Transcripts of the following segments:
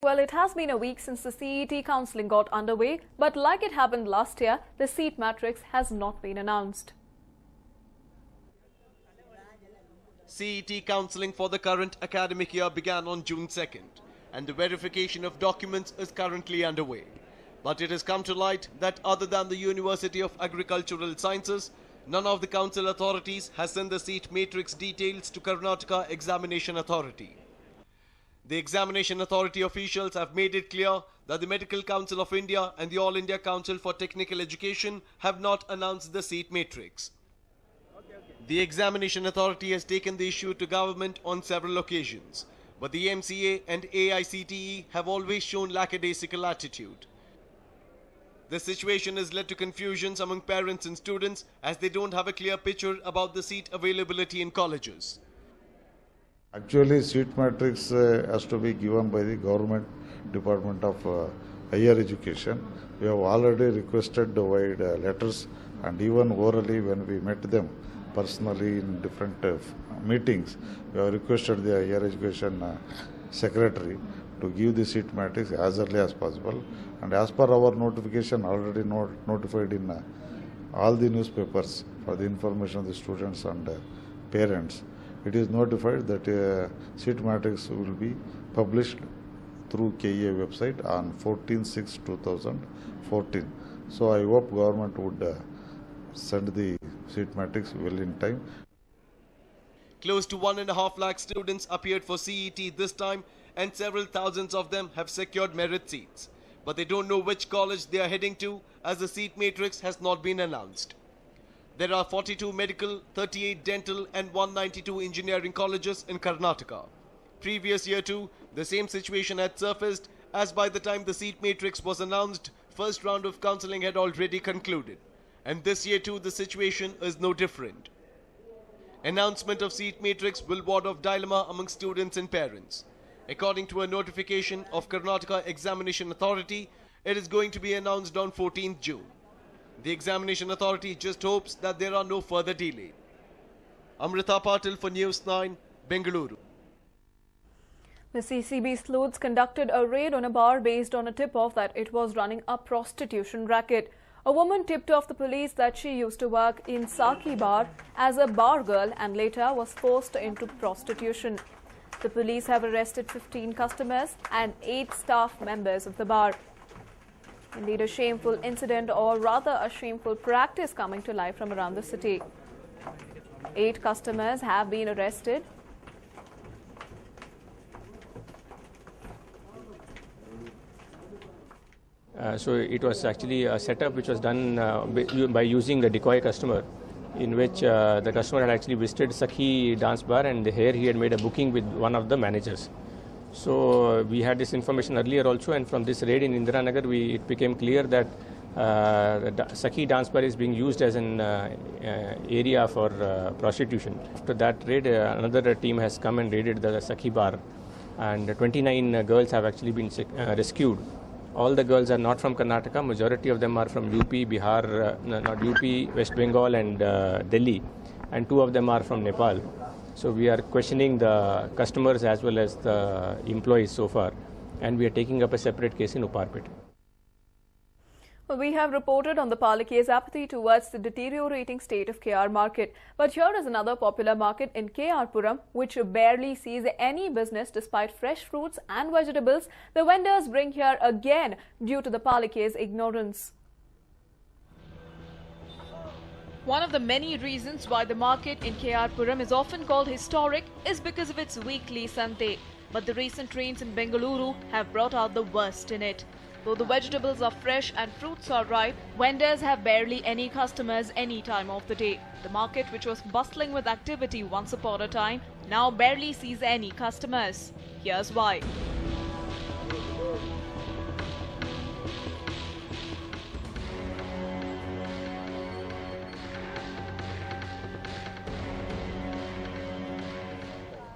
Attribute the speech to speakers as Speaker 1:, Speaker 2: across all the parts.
Speaker 1: Well, it has been a week since the CET counselling got underway, but like it happened last year, the seat matrix has not been announced.
Speaker 2: CET counselling for the current academic year began on June 2nd, and the verification of documents is currently underway. But it has come to light that other than the University of Agricultural Sciences, none of the council authorities has sent the seat matrix details to Karnataka Examination Authority. The Examination Authority officials have made it clear that the Medical Council of India and the All India Council for Technical Education have not announced the seat matrix. The Examination Authority has taken the issue to government on several occasions, but the MCA and AICTE have always shown lackadaisical attitude. The situation has led to confusions among parents and students as they don't have a clear picture about the seat availability in colleges.
Speaker 3: Actually, seat matrix has to be given by the government Department of Higher Education. We have already requested wide letters, and even orally when we met them personally in different meetings, we have requested the Higher Education Secretary to give the seat matrix as early as possible. And as per our notification, already notified in all the newspapers for the information of the students and parents, it is notified that seat matrix will be published through KEA website on 14/6/2014. So I hope government would send the seat matrix well in time.
Speaker 2: Close to 1.5 lakh students appeared for CET this time, and several thousands of them have secured merit seats. But they don't know which college they are heading to, as the seat matrix has not been announced. There are 42 medical, 38 dental and 192 engineering colleges in Karnataka. Previous year too, the same situation had surfaced, as by the time the seat matrix was announced, first round of counselling had already concluded. And this year too, the situation is no different. Announcement of seat matrix will ward off dilemma among students and parents. According to a notification of Karnataka Examination Authority, it is going to be announced on 14th June. The Examination Authority just hopes that there are no further delay. Amrita Patil for News9, Bengaluru.
Speaker 1: The CCB sleuths conducted a raid on a bar based on a tip-off that it was running a prostitution racket. A woman tipped off the police that she used to work in Saki Bar as a bar girl and later was forced into prostitution. The police have arrested 15 customers and 8 staff members of the bar. Indeed, a shameful incident, or rather a shameful practice, coming to life from around the city. 8 customers have been arrested.
Speaker 4: So it was actually a setup which was done by using a decoy customer, in which the customer had actually visited Sakhi dance bar, and here he had made a booking with one of the managers. So we had this information earlier also, and from this raid in Indiranagar, it became clear that Sakhi dance bar is being used as an area for prostitution. After that raid, another team has come and raided the Sakhi bar, and 29 girls have actually been rescued. All the girls are not from Karnataka. Majority of them are from UP, Bihar, not UP, West Bengal and Delhi, and 2 of them are from Nepal. So we are questioning the customers as well as the employees so far, and we are taking up a separate case in Uparpet.
Speaker 1: Well, we have reported on the Palake's apathy towards the deteriorating state of KR market. But here is another popular market in KR Puram, which barely sees any business despite fresh fruits and vegetables the vendors bring here again due to the Palake's ignorance. One of the many reasons why the market in KR Puram is often called historic is because of its weekly Sante. But the recent rains in Bengaluru have brought out the worst in it. Though the vegetables are fresh and fruits are ripe, vendors have barely any customers any time of the day. The market, which was bustling with activity once upon a time, now barely sees any customers. Here's why.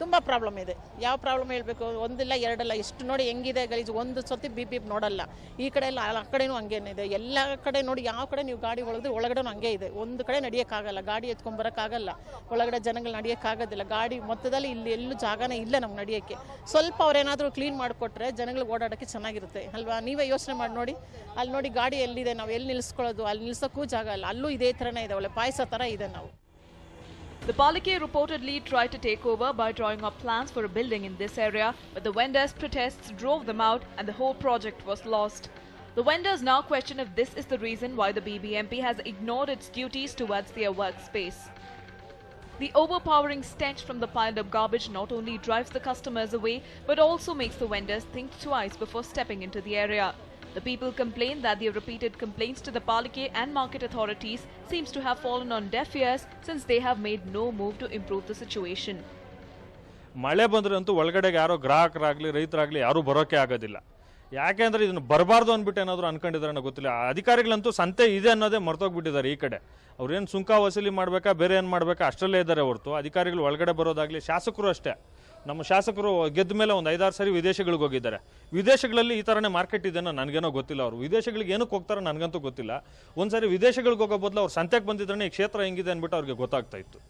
Speaker 5: ತುಂಬ problem ಇದೆ. ಯಾವ problem ಹೇಳಬೇಕು, ಒಂದಿಲ್ಲ ಎರಡಲ್ಲ, ಇಷ್ಟು ನೋಡಿ ಹೆಂಗಿದೆ ಗಲೀಜು. ಒಂದು ಸತಿ ಬಿ ನೋಡಲ್ಲ. ಈ ಕಡೆ ಎಲ್ಲ ಆ ಕಡೆನೂ ಹಂಗೇನಿದೆ. ಎಲ್ಲ ಕಡೆ ನೋಡಿ, ಯಾವ ಕಡೆ ನೀವು ಗಾಡಿ ಒಳಗಡೆನೂ ಹಂಗೆ ಇದೆ. ಒಂದು ಕಡೆ ನಡೆಯೋಕ್ಕಾಗಲ್ಲ, ಗಾಡಿ ಎತ್ಕೊಂಡ್ಬರೋಕ್ಕಾಗಲ್ಲ, ಒಳಗಡೆ ಜನಗಳು ನಡೆಯೋಕ್ಕಾಗೋದಿಲ್ಲ. ಗಾಡಿ ಮೊತ್ತದಲ್ಲಿ ಇಲ್ಲಿ ಎಲ್ಲೂ ಜಾಗನೇ ಇಲ್ಲ ನಮ್ಗೆ ನಡೆಯೋಕ್ಕೆ. ಸ್ವಲ್ಪ ಅವ್ರೇನಾದರೂ ಕ್ಲೀನ್ ಮಾಡಿಕೊಟ್ರೆ ಜನಗಳಿಗೆ ಓಡಾಡೋಕ್ಕೆ ಚೆನ್ನಾಗಿರುತ್ತೆ ಅಲ್ವಾ. ನೀವೇ ಯೋಚನೆ ಮಾಡಿ ನೋಡಿ, ಅಲ್ಲಿ ನೋಡಿ ಗಾಡಿ ಎಲ್ಲಿದೆ, ನಾವು ಎಲ್ಲಿ ನಿಲ್ಲಿಸ್ಕೊಳ್ಳೋದು, ಅಲ್ಲಿ ನಿಲ್ಸೋಕ್ಕೂ ಜಾಗ ಇಲ್ಲ. ಅಲ್ಲೂ ಇದೇ ಥರನೇ ಇದೆ, ಒಳ್ಳೆ ಪಾಯಸ ಥರ ಇದೆ. ನಾವು
Speaker 1: The Palike reportedly tried to take over by drawing up plans for a building in this area, but the vendors' protests drove them out and the whole project was lost. The vendors now question if this is the reason why the BBMP has ignored its duties towards their workspace. The overpowering stench from the piled up garbage not only drives the customers away, but also makes the vendors think twice before stepping into the area. The people complain that their repeated complaints to the Palike and market authorities seems to have fallen on deaf ears since they have made no move to improve the situation.
Speaker 6: ಮಳೆ ಬಂದ್ರೆ ಅಂತೂ ಒಳಗಡೆಗೆ ಯಾರೋ ಗ್ರಾಹಕರಾಗಲಿ ರೈತರಾಗಲಿ ಯಾರೂ ಬರೋಕೆ ಆಗೋದಿಲ್ಲ. ಯಾಕೆಂದ್ರೆ ಇದನ್ನು ಬರಬಾರ್ದು ಅಂದ್ಬಿಟ್ಟು ಏನಾದರೂ ಅನ್ಕೊಂಡಿದ್ದಾರೆ ಗೊತ್ತಿಲ್ಲ. ಅಧಿಕಾರಿಗಳಂತೂ ಸಂತೆ ಇದೆ ಅನ್ನೋದೇ ಮರ್ತೋಗ್ಬಿಟ್ಟಿದ್ದಾರೆ. ಈ ಕಡೆ ಅವ್ರೇನು ಸುಂಕ ವಸೂಲಿ ಮಾಡಬೇಕಾ ಬೇರೆ ಏನು ಮಾಡಬೇಕಾ ಅಷ್ಟರಲ್ಲೇ ಇದ್ದಾರೆ ಹೊರತು ಅಧಿಕಾರಿಗಳು ಒಳಗಡೆ ಬರೋದಾಗಲಿ. ಶಾಸಕರು ಅಷ್ಟೇ, ನಮ್ಮ ಶಾಸಕರು ಗೆದ್ದ ಮೇಲೆ ಒಂದು 5-6 ಸರಿ ವಿದೇಶಗಳಿಗೆ ಹೋಗಿದ್ದಾರೆ. ವಿದೇಶಗಳಲ್ಲಿ ಈ ಥರನೇ ಮಾರ್ಕೆಟ್ ಇದೆನೋ ನನಗೇನೋ ಗೊತ್ತಿಲ್ಲ. ಅವರು ವಿದೇಶಗಳಿಗೆ ಏನಕ್ಕೆ ಹೋಗ್ತಾರೋ ನನಗಂತೂ ಗೊತ್ತಿಲ್ಲ. ಒಂದ್ಸರಿ ವಿದೇಶಗಳಿಗೆ ಹೋಗೋ ಬದಲು ಅವ್ರು ಸಂತೆಗೆ ಬಂದಿದ್ರೆ ಈ ಕ್ಷೇತ್ರ ಹೆಂಗಿದೆ ಅಂದ್ಬಿಟ್ಟು ಅವ್ರಿಗೆ ಗೊತ್ತಾಗ್ತಾ ಇತ್ತು.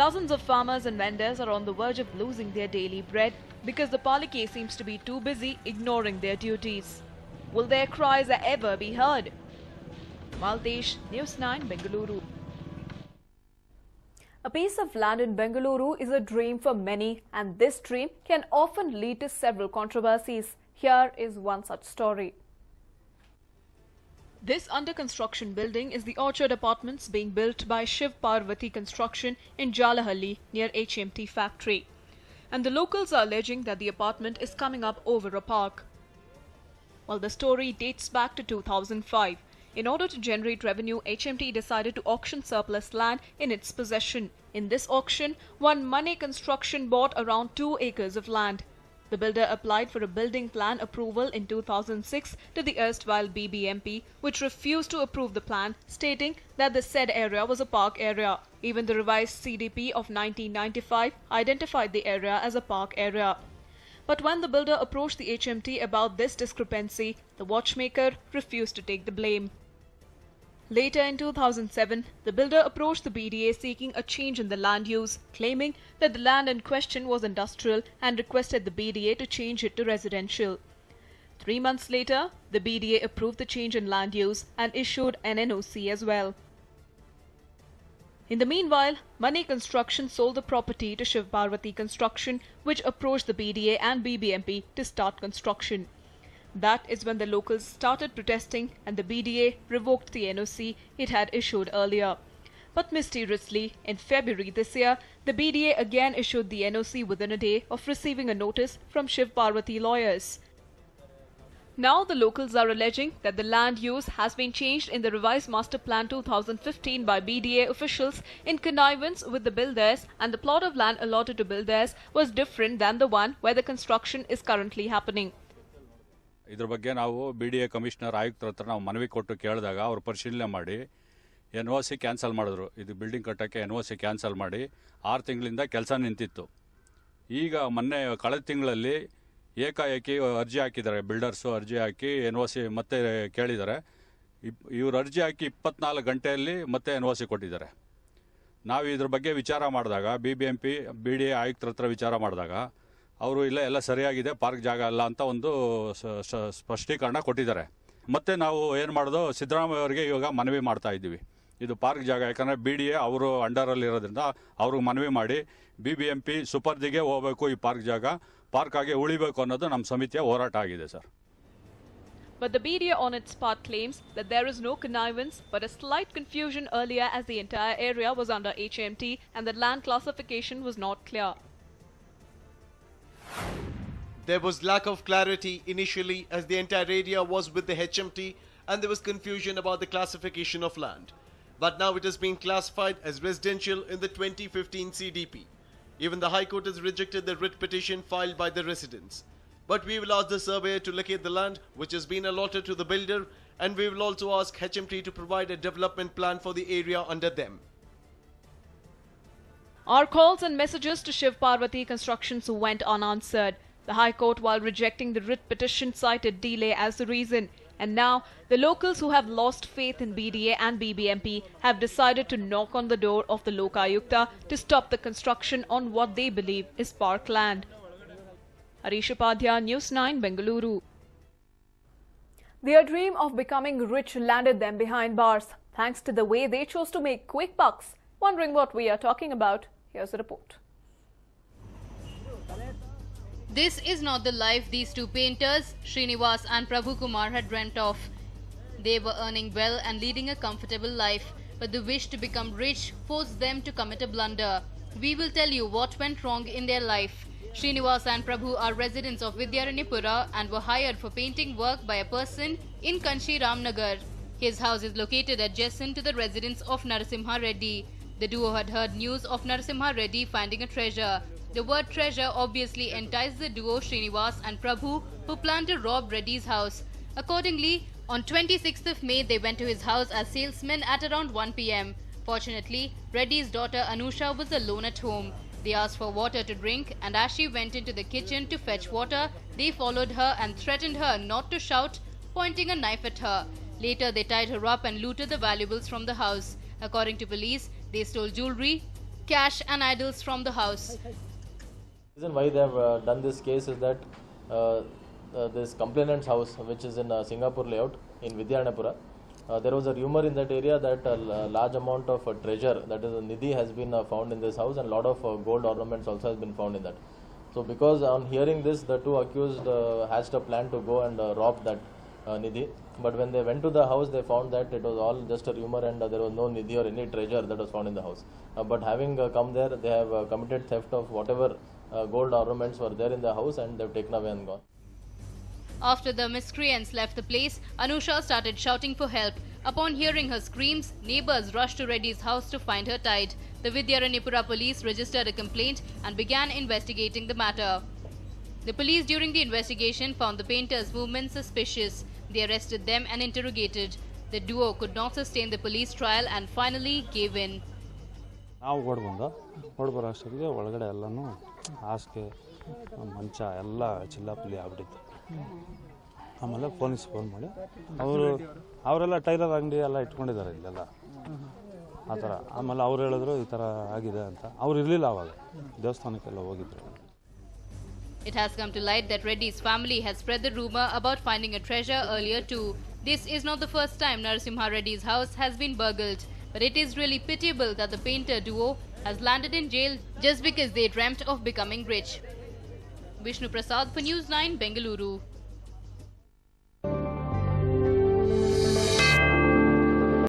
Speaker 1: Dozens of farmers and vendors are on the verge of losing their daily bread because the Palike seems to be too busy ignoring their duties. Will their cries ever be heard? Maltesh, News9, Bengaluru. A piece of land in Bengaluru is a dream for many, and this dream can often lead to several controversies. Here is one such story. This under-construction building is the Orchard Apartments being built by Shiv Parvati Construction in Jalahalli near HMT factory. And the locals are alleging that the apartment is coming up over a park. Well, the story dates back to 2005. In order to generate revenue, HMT decided to auction surplus land in its possession. In this auction, one Money Construction bought around 2 acres of land. The builder applied for a building plan approval in 2006 to the erstwhile BBMP, which refused to approve the plan, stating that the said area was a park area. Even the revised CDP of 1995 identified the area as a park area. But when the builder approached the HMT about this discrepancy, the watchmaker refused to take the blame. Later in 2007, the builder approached the BDA seeking a change in the land use, claiming that the land in question was industrial and requested the BDA to change it to residential. 3 months later, the BDA approved the change in land use and issued an NOC as well. In the meanwhile, Money Construction sold the property to Shiv Parvati Construction, which approached the BDA and BBMP to start construction. That is when the locals started protesting and the BDA revoked the NOC it had issued earlier. But mysteriously, in February this year, the BDA again issued the NOC within a day of receiving a notice from Shiv Parvati lawyers. Now the locals are alleging that the land use has been changed in the revised Master Plan 2015 by BDA officials in connivance with the builders, and the plot of land allotted to builders was different than the one where the construction is currently happening.
Speaker 7: ಇದ್ರ ಬಗ್ಗೆ ನಾವು BDA commissioner ಆಯುಕ್ತರ ಹತ್ರ ನಾವು ಮನವಿ ಕೊಟ್ಟು ಕೇಳಿದಾಗ ಅವರು ಪರಿಶೀಲನೆ ಮಾಡಿ NOC ಕ್ಯಾನ್ಸಲ್ ಮಾಡಿದ್ರು. ಇದು ಬಿಲ್ಡಿಂಗ್ ಕಟ್ಟೋಕ್ಕೆ NOC ಕ್ಯಾನ್ಸಲ್ ಮಾಡಿ 6 ತಿಂಗಳಿಂದ ಕೆಲಸ ನಿಂತಿತ್ತು. ಈಗ ಮೊನ್ನೆ ಕಳೆದ ತಿಂಗಳಲ್ಲಿ ಏಕಾಏಕಿ ಅರ್ಜಿ ಹಾಕಿದ್ದಾರೆ. ಬಿಲ್ಡರ್ಸು ಅರ್ಜಿ ಹಾಕಿ NOC ಮತ್ತೆ ಕೇಳಿದ್ದಾರೆ. ಇವರು ಅರ್ಜಿ ಹಾಕಿ 24 ಗಂಟೆಯಲ್ಲಿ ಮತ್ತೆ NOC ಕೊಟ್ಟಿದ್ದಾರೆ. ನಾವು ಇದ್ರ ಬಗ್ಗೆ ವಿಚಾರ ಮಾಡಿದಾಗ BBMP BDA ಆಯುಕ್ತರ ಹತ್ರ ವಿಚಾರ ಮಾಡಿದಾಗ ಅವರು ಇಲ್ಲ ಎಲ್ಲ ಸರಿಯಾಗಿದೆ, ಪಾರ್ಕ್ ಜಾಗ ಅಲ್ಲ ಅಂತ ಒಂದು ಸ್ಪಷ್ಟೀಕರಣ ಕೊಟ್ಟಿದ್ದಾರೆ. ಮತ್ತೆ ನಾವು ಏನು ಮಾಡೋದು, ಸಿದ್ದರಾಮಯ್ಯ ಅವರಿಗೆ ಇವಾಗ ಮನವಿ ಮಾಡ್ತಾ ಇದ್ದೀವಿ, ಇದು ಪಾರ್ಕ್ ಜಾಗ. ಯಾಕಂದರೆ BDA ಅವರು ಅಂಡರಲ್ಲಿ ಇರೋದ್ರಿಂದ ಅವ್ರಿಗೆ ಮನವಿ ಮಾಡಿ BBMP ಸುಪರ್ದಿಗೆ ಹೋಗಬೇಕು, ಈ ಪಾರ್ಕ್ ಜಾಗ ಪಾರ್ಕ್ ಆಗಿ ಉಳಿಬೇಕು ಅನ್ನೋದು ನಮ್ಮ ಸಮಿತಿಯ ಹೋರಾಟ ಆಗಿದೆ sir.
Speaker 1: But the BDA on its part claims that there is no connivance but a slight confusion earlier as the entire area was under HMT and the land classification was not clear.
Speaker 2: There was lack of clarity initially as the entire area was with the HMT and there was confusion about the classification of land. But now it has been classified as residential in the 2015 CDP. Even the High Court has rejected the writ petition filed by the residents. But we will ask the surveyor to locate the land which has been allotted to the builder, and we will also ask HMT to provide a development plan for the area under them.
Speaker 1: Our calls and messages to Shiv Parvati Constructions went unanswered. The High Court, while rejecting the writ petition, cited delay as the reason. And now, the locals who have lost faith in BDA and BBMP have decided to knock on the door of the Lokayukta to stop the construction on what they believe is parkland. Harish Upadhyay, News9, Bengaluru. Their dream of becoming rich landed them behind bars, thanks to the way they chose to make quick bucks. Wondering what we are talking about? Here's a report.
Speaker 8: This is not the life these two painters, Srinivas and Prabhu Kumar, had dreamt of. They were earning well and leading a comfortable life, but the wish to become rich forced them to commit a blunder. We will tell you what went wrong in their life. Srinivas and Prabhu are residents of Vidyaranipura and were hired for painting work by a person in Kanchi Ramnagar. His house is located adjacent to the residence of Narasimha Reddy. The duo had heard news of Narasimha Reddy finding a treasure. The word treasure obviously enticed the duo Srinivas and Prabhu, who planned to rob Reddy's house. Accordingly, on 26th of May, they went to his house as salesmen at around 1 p.m. Fortunately, Reddy's daughter Anusha was alone at home. They asked for water to drink, and as she went into the kitchen to fetch water, they followed her and threatened her not to shout, pointing a knife at her. Later, they tied her up and looted the valuables from the house. According to police, they stole jewelry, cash and idols from the house.
Speaker 9: The reason why they have done this case is that this complainant's house, which is in Singapore layout in Vidyaranipura, there was a rumor in that area that a large amount of treasure, that is a nidhi, has been found in this house, and a lot of gold ornaments also has been found in that. So because on hearing this, the two accused hatched a plan to go and rob that nidhi. But when they went to the house, they found that it was all just a rumor and there was no nidhi or any treasure that was found in the house. But having come there, they have committed theft of whatever gold ornaments were there in the house, and they've taken away and gone.
Speaker 8: After the miscreants left the place, Anusha started shouting for help. Upon hearing her screams, neighbors rushed to Reddy's house to find her tied. The Vidyaranipura police registered a complaint and began investigating the matter. The police during the investigation found the painters' movements suspicious. They arrested them and interrogated. The duo could not sustain the police trial and finally gave in.
Speaker 10: ನಾವು ಹೊಡ್ಬರೋ ಅಷ್ಟೊತ್ತಿಗೆ ಒಳಗಡೆ ಎಲ್ಲನೂ ಹಾಸಿಗೆ ಮಂಚ ಎಲ್ಲ ಚಿಲ್ಲಾಪಿಲ್ಲಿ ಆಗ್ಬಿಟ್ಟಿತ್ತು. ಆಮೇಲೆ police phone ಮಾಡಿ ಅವರೆಲ್ಲ ಟೈಲರ್ ಅಂಗಡಿ ಎಲ್ಲ ಇಟ್ಕೊಂಡಿದ್ದಾರೆ ಇಲ್ಲೆಲ್ಲ ಆ ಥರ. ಆಮೇಲೆ ಅವ್ರು ಹೇಳಿದ್ರು ಈ ಥರ ಆಗಿದೆ ಅಂತ. ಅವ್ರು ಇರಲಿಲ್ಲ ಆವಾಗ, ದೇವಸ್ಥಾನಕ್ಕೆಲ್ಲ ಹೋಗಿದ್ರು.
Speaker 8: It has come to light that Reddy's family has spread the rumor about finding a treasure earlier too. This is not the first time Narasimha Reddy's house has been burgled. But it is really pitiable that the painter duo has landed in jail just because they dreamt of becoming rich. Vishnu Prasad for News9, Bengaluru.